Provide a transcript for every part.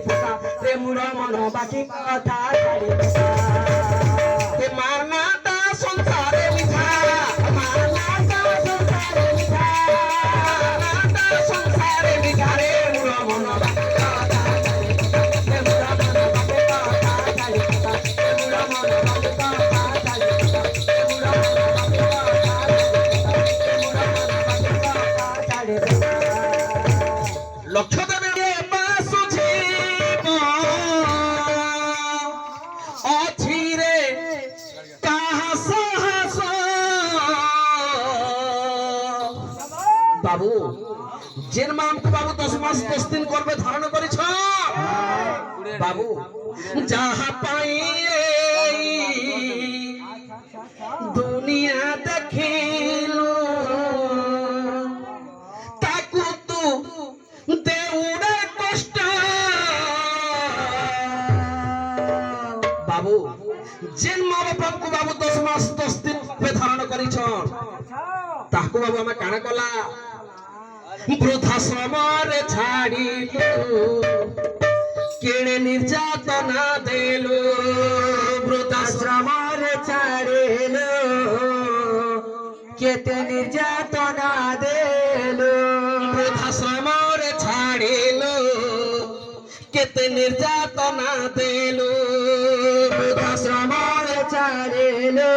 পোকা প্রেমুর মন বাকি কথা ছাড়ি পোকা মারনাটা সংসারে মিঠা মারনাটা সংসারে মিঠা মারনাটা সংসারে মিঠা রে মুর মন বাকি কথা ছাড়ি পোকা প্রেমুর মন বাকি কথা ছাড়ি পোকা প্রেমুর মন বাকি কথা ছাড়ি পোকা প্রেমুর মন বাকি কথা ছাড়ি পোকা লক্ষ্য দেবে বাসুছি অছিরে কাহা সাহস বাবু জের মামকে বাবু 10 মাস 10 দিন করবে ধারণ করেছ বাবু যাহা পাই দুনিয়া দেখিলু তাকু তু দেউড়ে কষ্ট বাবু যেন মা বাপাকে বাবু 10 মাস 10 দিন ধারণ করিছ তাহকু বাবু আমি কাଣା কলা বৃদ্ধাশ্রমরে ছাড়িলু কেড়ে নির্যাতনা দেলু বৃদ্ধাশ্রমরে ছাড়িলু কেতে নির্যাতনা দেলু বৃদ্ধাশ্রমরে ছাড়িলু কেতে নির্যাতনা দেলু বৃদ্ধাশ্রমরে ছাড়িলু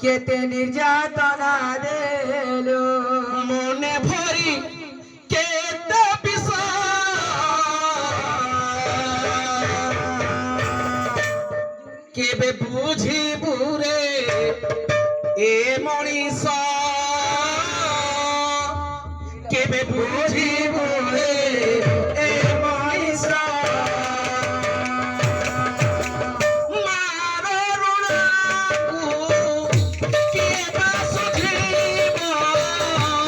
কেতে নির্যাতনা দেলু মনে ভরি কেতে কেবে বুঝিবু রে এ মଣିষ কেবে বুঝিবু রে এ মଣିষ মার ঋণକୁ কেবে ସୁଝିବ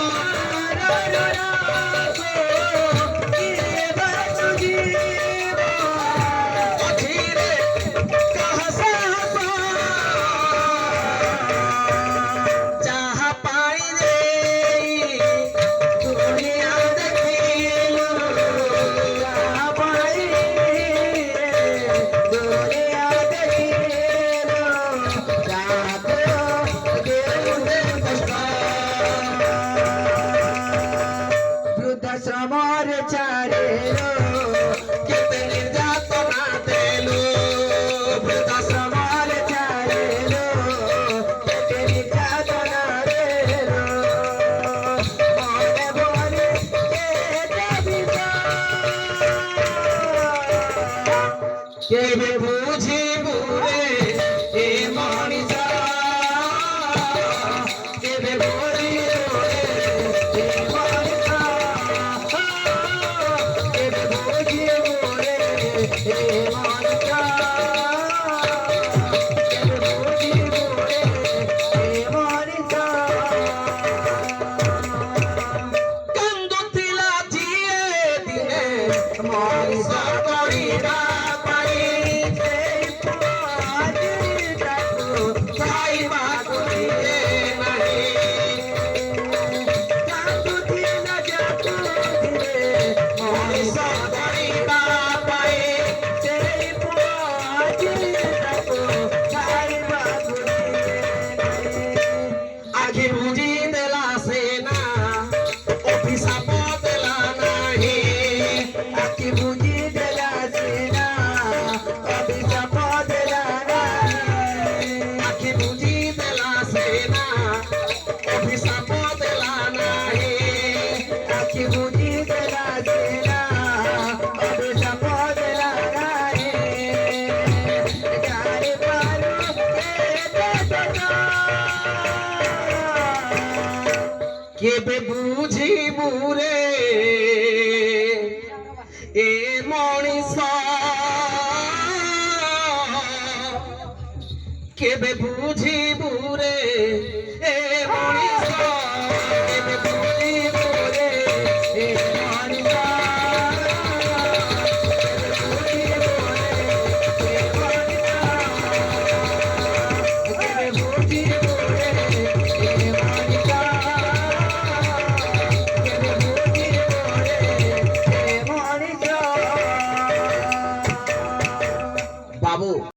ମାର ଋଣକୁ କେବେ ସୁଝିବ ଅଛିରେ କାହା ସାହସ ଯାହା ପାଇରେ ଦୁନିଆ ଦେଖିଲୁ ଯାହା ପାଇରେ ଦୁନିଆ ଦେଖିଲୁ ଯାହା ଦେଉରେ କଷ୍ଟ ବୃଦ୍ଧାଶ୍ରମରେ ଛାଡ଼ିଲୁ କେତେ ନିର୍ଯାତନା ଦେଲୁ ବୃଦ୍ଧାଶ୍ରମରେ ଛାଡ଼ିଲୁ କେତେ ନିର୍ଯାତନା ଦେଲୁ ମନେ ଭରି କେତେ ବିଷ କେବେ ବୁଝିବୁ ରେ ଏ ମଣିଷ କେବେ ବୁଝିବୁ ରେ ଏ ମଣିଷ କେବେ ବୁଝିବୁ ରେ ଏ ମଣିଷ କେବେ ବୁଝିବୁ ରେ ଏ ମଣିଷ କାନ୍ଦୁଥିଲା ଯିଏ ଦିନେ ମଣିଷ କରିବା ପାଇଁ ସେଇ ପୁଅଟିଟାକୁ ଖାଇବାକୁ ଦିଏ ନାହିଁ କାନ୍ଦୁଥିଲା ଯାକୁ ଦିନେ ମଣିଷ କରିବା ପାଇଁ ସେଇ ପୁଅଟିଟାକୁ ଖାଇବାକୁ ଦିଏ ନାହିଁ ଆଖି ବୁଜି ଦେଲା ସେନା ଅଭିଶାପ ଦେଲା ନାହିଁ ଆଖି ବୁଜି ଦେଲା ସେନା ଅଭିଶାପ ଦେଲା ନାହିଁ ଆଖି ବୁଜି ଦେଲା ସେନା ଅଭିଶାପ ଦେଲା ନାହିଁ ଆଖି ବୁଜି ଦେଲା ସେନା ଅଭିଶାପ ଦେଲା ନାହିଁ ଜାଣିପାରୁ କେତେ ସତ କେବେ ବୁଝିବୁ ରେ ଏ ମଣିଷ কেবে বুঝিবু রে এ মଣିষ কেবে বুঝিবু রে এ মଣିষ কেবে বুঝিবু রে এ মଣିষ কেবে বুঝিবু রে এ মଣିষ বাবু